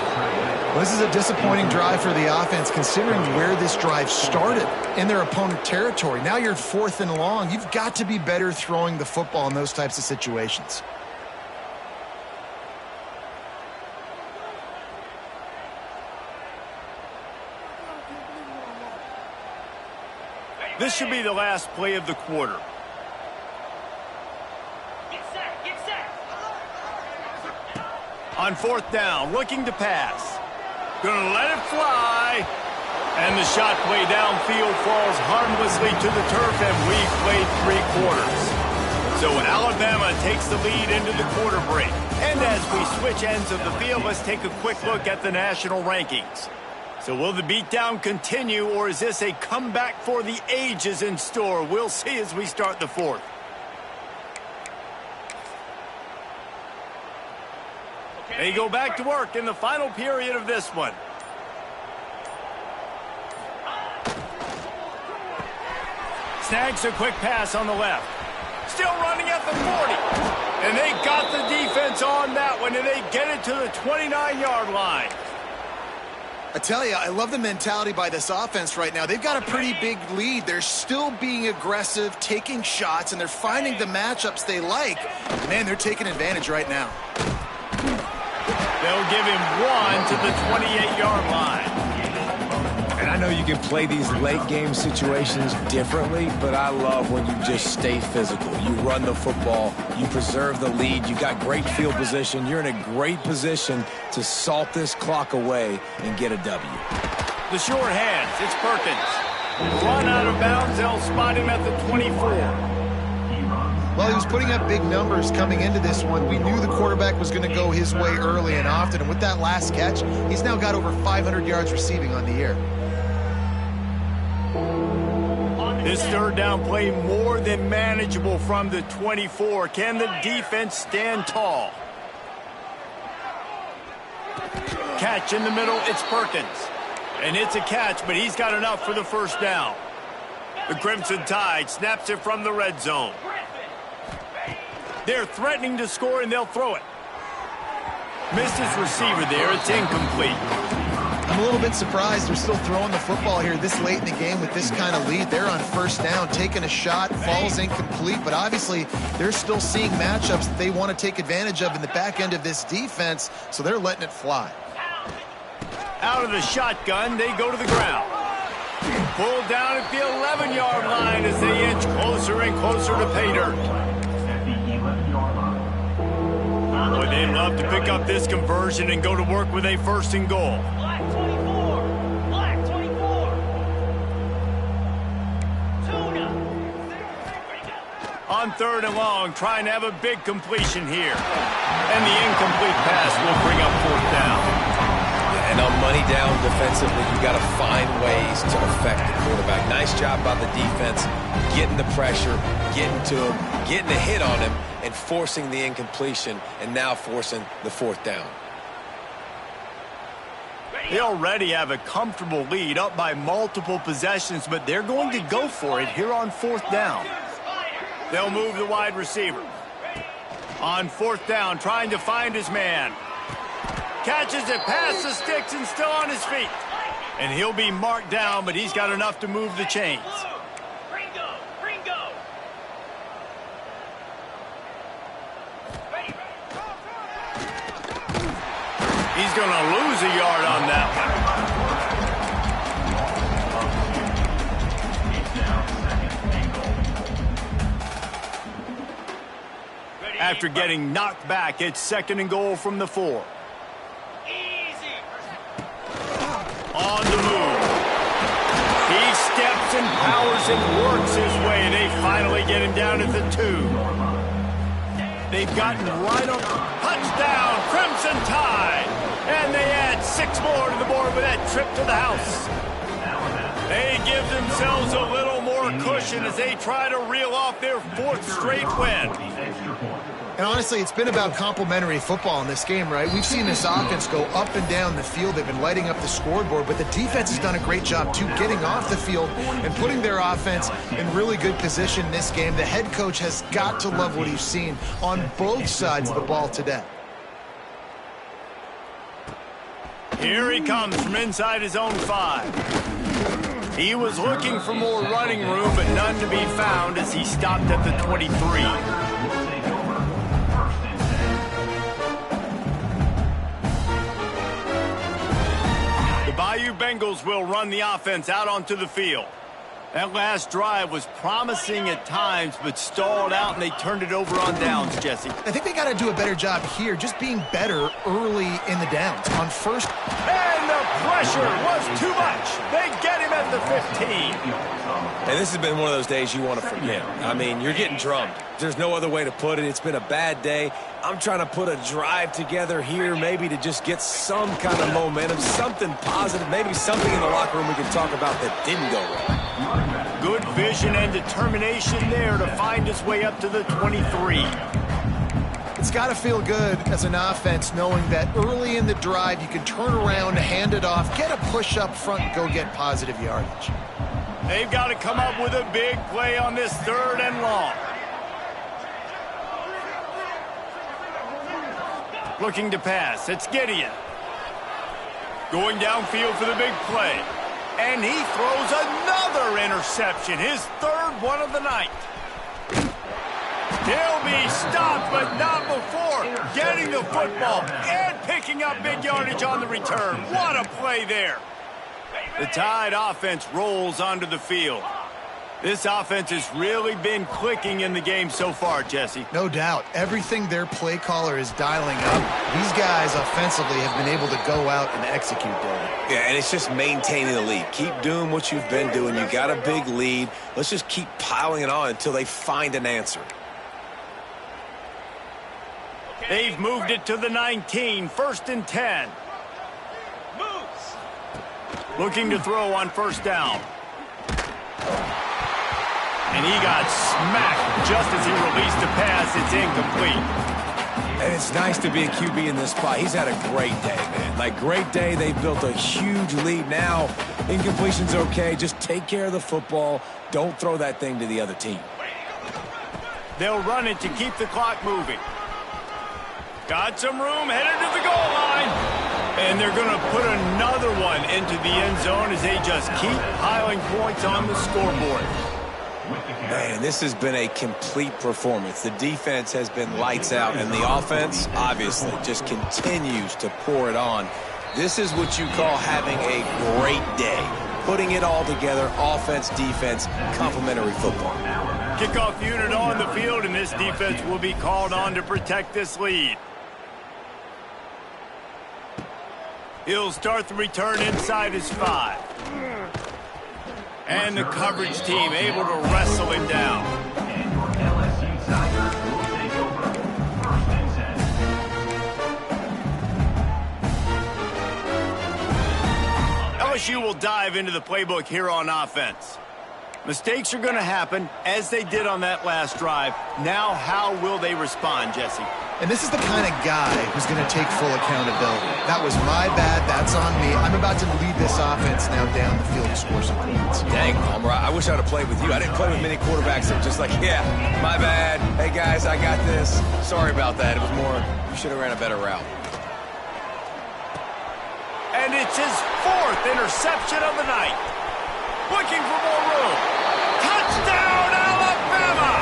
Well, this is a disappointing drive for the offense, considering where this drive started, in their opponent territory. Now you're 4th and long. You've got to be better throwing the football in those types of situations. This should be the last play of the quarter. On 4th down, looking to pass. Gonna let it fly. And the shot play downfield falls harmlessly to the turf, and we've played 3 quarters. So Alabama takes the lead into the quarter break. And as we switch ends of the field, let's take a quick look at the national rankings. So will the beatdown continue, or is this a comeback for the ages in store? We'll see as we start the 4th. They go back to work in the final period of this one. Snags a quick pass on the left. Still running at the 40. And they got the defense on that one, and they get it to the 29-yard line. I tell you, I love the mentality by this offense right now. They've got a pretty big lead. They're still being aggressive, taking shots, and they're finding the matchups they like. Man, they're taking advantage right now. They'll give him one to the 28-yard line. And I know you can play these late game situations differently, but I love when you just stay physical. You run the football, you preserve the lead, you got great field position, you're in a great position to salt this clock away and get a W. The short hands, it's Perkins. Run out of bounds, they'll spot him at the 24. Well, he was putting up big numbers coming into this one. We knew the quarterback was going to go his way early and often, and with that last catch, he's now got over 500 yards receiving on the year. This third down play more than manageable from the 24. Can the defense stand tall? Catch in the middle, it's Perkins. And it's a catch, but he's got enough for the first down. The Crimson Tide snaps it from the red zone. They're threatening to score, and they'll throw it. Missed his receiver there. It's incomplete. I'm a little bit surprised they're still throwing the football here this late in the game with this kind of lead. They're on first down, taking a shot, falls incomplete, but obviously they're still seeing matchups that they want to take advantage of in the back end of this defense, so they're letting it fly. Out of the shotgun, they go to the ground. Pulled down at the 11-yard line as they inch closer and closer to pay dirt. Boy, they'd love to pick up this conversion and go to work with a first and goal. Black 24. Black 24. Tuna. On third and long, trying to have a big completion here. And the incomplete pass will bring up fourth down. And on money down defensively, you got to find ways to affect the quarterback. Nice job by the defense, getting the pressure, getting to him, getting a hit on him, and forcing the incompletion, and now forcing the fourth down. They already have a comfortable lead, up by multiple possessions, but they're going to go for it here on fourth down. They'll move the wide receiver. On fourth down, trying to find his man. Catches it past the sticks and still on his feet. And he'll be marked down, but he's got enough to move the chains. He's going to lose a yard on that one. After getting knocked back, it's second and goal from the 4. On the move. He steps and powers and works his way. They finally get him down at the 2. They've gotten right on. Touchdown, Crimson Tide. And they add 6 more to the board with that trip to the house. They give themselves a little more cushion as they try to reel off their 4th straight win. And honestly, it's been about complementary football in this game, right? We've seen this offense go up and down the field. They've been lighting up the scoreboard, but the defense has done a great job, too, getting off the field and putting their offense in really good position in this game. The head coach has got to love what he's seen on both sides of the ball today. Here he comes from inside his own 5. He was looking for more running room, but none to be found as he stopped at the 23. The Bayou Bengals will run the offense out onto the field. That last drive was promising at times, but stalled out, and they turned it over on downs, Jesse. I think they got to do a better job here, just being better early in the downs. On first. And the pressure was too much. They get him at the 15. And this has been one of those days you want to forget. I mean, you're getting drummed. There's no other way to put it. It's been a bad day. I'm trying to put a drive together here, maybe to just get some kind of momentum, something positive, maybe something in the locker room we can talk about that didn't go wrong. Good vision and determination there to find his way up to the 23. It's got to feel good as an offense knowing that early in the drive you can turn around, hand it off, get a push up front, and go get positive yardage. They've got to come up with a big play on this third and long. Looking to pass. It's Gideon. Going downfield for the big play. And he throws another interception, his third one of the night. He'll be stopped, but not before getting the football and picking up big yardage on the return. What a play there. The Tide offense rolls onto the field. This offense has really been clicking in the game so far, Jesse. No doubt. Everything their play caller is dialing up, these guys offensively have been able to go out and execute, David. Yeah, and it's just maintaining the lead. Keep doing what you've been doing. You got a big lead. Let's just keep piling it on until they find an answer. They've moved it to the 19, 1st and 10. Moves. Looking to throw on first down. And he got smacked just as he released the pass. It's incomplete. And it's nice to be a QB in this spot. He's had a great day, man. Like, great day. They've built a huge lead. Now, incompletion's okay. Just take care of the football. Don't throw that thing to the other team. They'll run it to keep the clock moving. Got some room, headed to the goal line. And they're going to put another one into the end zone as they just keep piling points on the scoreboard. Man, this has been a complete performance. The defense has been lights out, and the offense, obviously, just continues to pour it on. This is what you call having a great day. Putting it all together, offense, defense, complementary football. Kickoff unit on the field, and this defense will be called on to protect this lead. He'll start the return inside his 5. And the coverage team able to wrestle him down. LSU Tigers will take over 1st and 10. LSU will dive into the playbook here on offense. Mistakes are going to happen, as they did on that last drive. Now, how will they respond, Jesse? And this is the kind of guy who's going to take full accountability. That was my bad. That's on me. I'm about to lead this offense now down the field to score some points. Dang, Palmer, I wish I'd have played with you. I didn't play with many quarterbacks that were just like, yeah, my bad. Hey, guys, I got this. Sorry about that. It was more, you should have ran a better route. And it's his 4th interception of the night. Looking for more room. Touchdown, Alabama!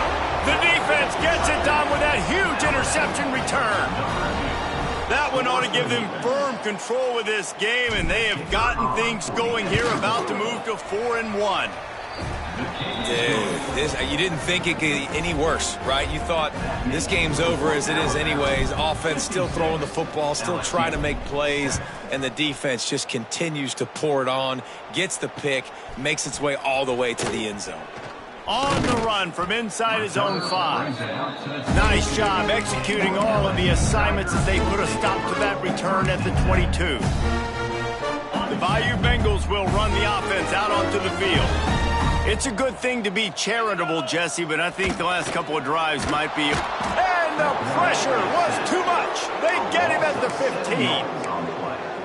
The defense gets it done with that huge interception return. That one ought to give them firm control of this game, and they have gotten things going here, about to move to 4-1. Dude, you didn't think it could get any worse, right? You thought this game's over as it is anyways. Offense still throwing the football, still trying to make plays, and the defense just continues to pour it on, gets the pick, makes its way all the way to the end zone. On the run from inside his own 5. Nice job executing all of the assignments as they put a stop to that return at the 22. The Bayou Bengals will run the offense out onto the field. It's a good thing to be charitable, Jesse, but I think the last couple of drives might be... And the pressure was too much. They get him at the 15.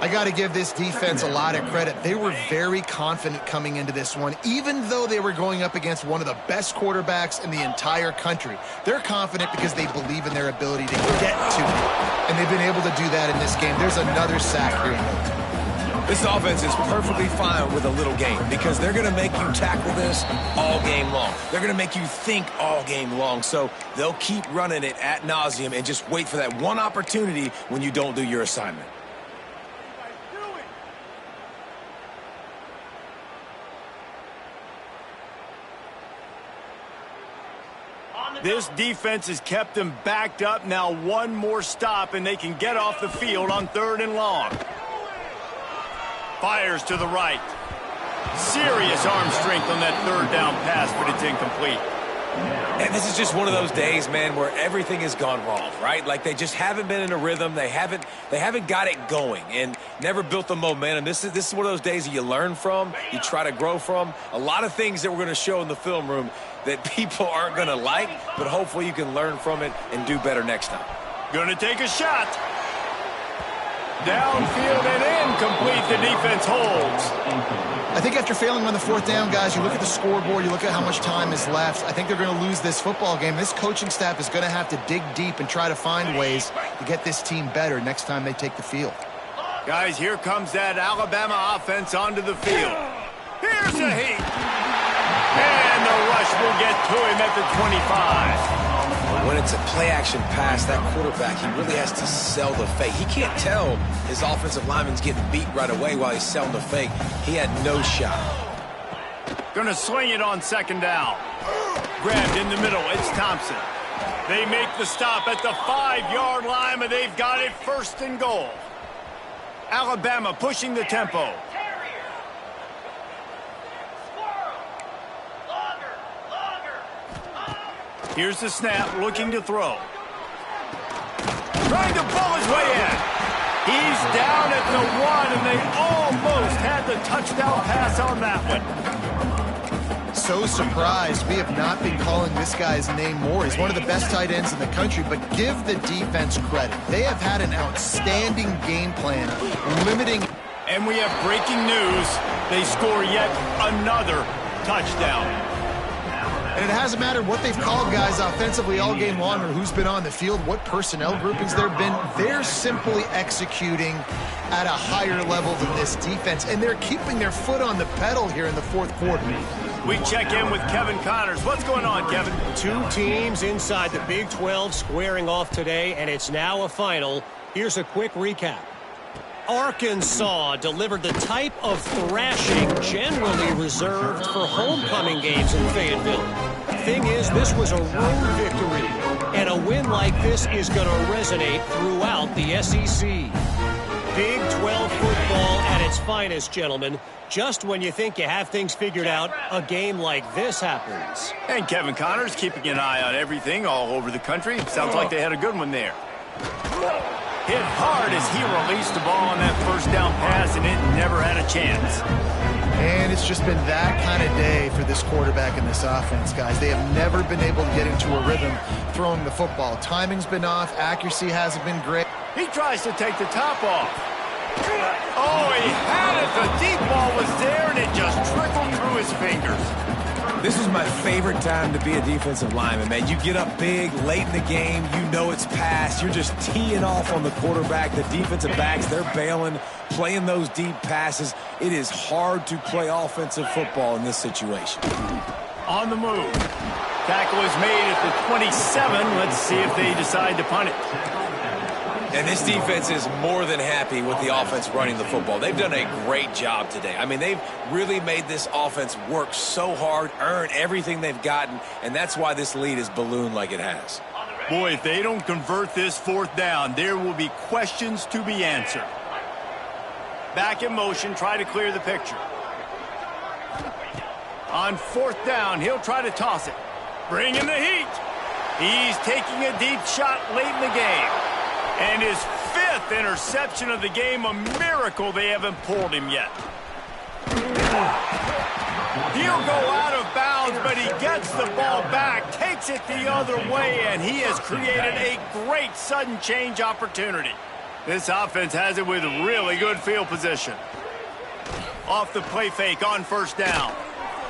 I got to give this defense a lot of credit. They were very confident coming into this one, even though they were going up against one of the best quarterbacks in the entire country. They're confident because they believe in their ability to get to it, and they've been able to do that in this game. There's another sack here. This offense is perfectly fine with a little game because they're going to make you tackle this all game long. They're going to make you think all game long, so they'll keep running it ad nauseum and just wait for that one opportunity when you don't do your assignment. This defense has kept them backed up. Now one more stop, and they can get off the field on 3rd and long. Fires to the right. Serious arm strength on that 3rd down pass, but it's incomplete. And this is just one of those days, man, where everything has gone wrong, right? Like they just haven't been in a rhythm. They haven't got it going and never built the momentum. This is one of those days that you learn from, you try to grow from. A lot of things that we're going to show in the film room that people aren't going to like, but hopefully you can learn from it and do better next time. Going to take a shot. Downfield and incomplete. The defense holds. I think after failing on the 4th down, guys, you look at the scoreboard, you look at how much time is left. I think they're going to lose this football game. This coaching staff is going to have to dig deep and try to find ways to get this team better next time they take the field. Guys, here comes that Alabama offense onto the field. Here's a heat. And the rush will get to him at the 25. When it's a play-action pass, that quarterback, he really has to sell the fake. He can't tell his offensive lineman's getting beat right away while he's selling the fake. He had no shot. Gonna swing it on second down. Grabbed in the middle. It's Thompson. They make the stop at the 5-yard line, but they've got it first and goal. Alabama pushing the tempo. Here's the snap, looking to throw. Trying to pull his way in. He's down at the 1, and they almost had the touchdown pass on that one. So surprised we have not been calling this guy's name more. He's one of the best tight ends in the country, but give the defense credit. They have had an outstanding game plan, limiting. And we have breaking news. They score yet another touchdown. And it hasn't mattered what they've called guys offensively all game long or who's been on the field, what personnel groupings there have been. They're simply executing at a higher level than this defense, and they're keeping their foot on the pedal here in the fourth quarter. We check in with Kevin Connors. What's going on, Kevin? Two teams inside the Big 12 squaring off today, and it's now a final. Here's a quick recap. Arkansas delivered the type of thrashing generally reserved for homecoming games in Fayetteville. Thing is, this was a road victory, and a win like this is going to resonate throughout the SEC. Big 12 football at its finest, gentlemen. Just when you think you have things figured out, a game like this happens. And Kevin Connors keeping an eye on everything all over the country. Sounds like they had a good one there. Hit hard as he released the ball on that first down pass, and it never had a chance. And it's just been that kind of day for this quarterback and this offense, guys. They have never been able to get into a rhythm throwing the football. Timing's been off. Accuracy hasn't been great. He tries to take the top off. Oh, he had it. The deep ball was there, and it just trickled through his fingers. This was my favorite time to be a defensive lineman, man. You get up big, late in the game, you know it's past. You're just teeing off on the quarterback. The defensive backs, they're bailing, playing those deep passes. It is hard to play offensive football in this situation. On the move. Tackle is made at the 27. Let's see if they decide to punt it. And this defense is more than happy with the offense running the football. They've done a great job today. I mean, they've really made this offense work so hard, earn everything they've gotten, and that's why this lead is ballooned like it has. Boy, if they don't convert this fourth down, there will be questions to be answered. Back in motion, try to clear the picture. On fourth down, he'll try to toss it. Bring in the heat. He's taking a deep shot late in the game. And his 5th interception of the game, a miracle they haven't pulled him yet. He'll go out of bounds, but he gets the ball back, takes it the other way, and he has created a great sudden change opportunity. This offense has it with really good field position. Off the play fake on first down.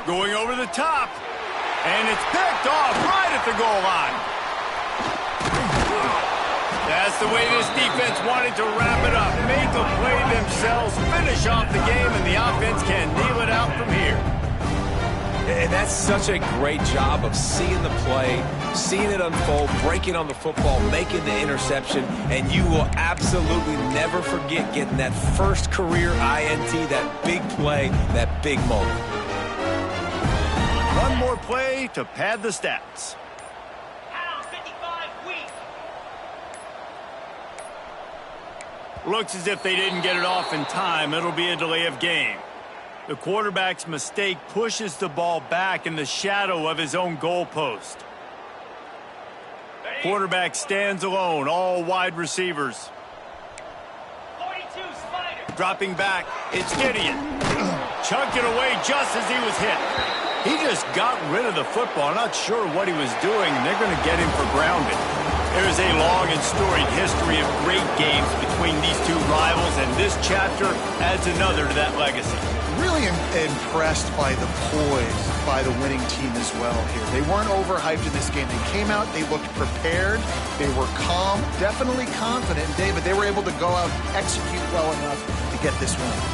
Going over the top, and it's picked off right at the goal line. That's the way this defense wanted to wrap it up. Make a play themselves, finish off the game, and the offense can kneel it out from here. And that's such a great job of seeing the play, seeing it unfold, breaking on the football, making the interception, and you will absolutely never forget getting that first career INT, that big play, that big moment. One more play to pad the stats. Looks as if they didn't get it off in time. It'll be a delay of game. The quarterback's mistake pushes the ball back in the shadow of his own goalpost. Quarterback stands alone, all wide receivers. 42 Spider. Dropping back, it's Gideon. Chunked it away just as he was hit. He just got rid of the football. Not sure what he was doing, and they're going to get him for grounding. There is a long and storied history of great games between these two rivals, and this chapter adds another to that legacy. Really impressed by the poise by the winning team as well here. They weren't overhyped in this game. They came out, they looked prepared, they were calm, definitely confident. And David, they were able to go out and execute well enough to get this win.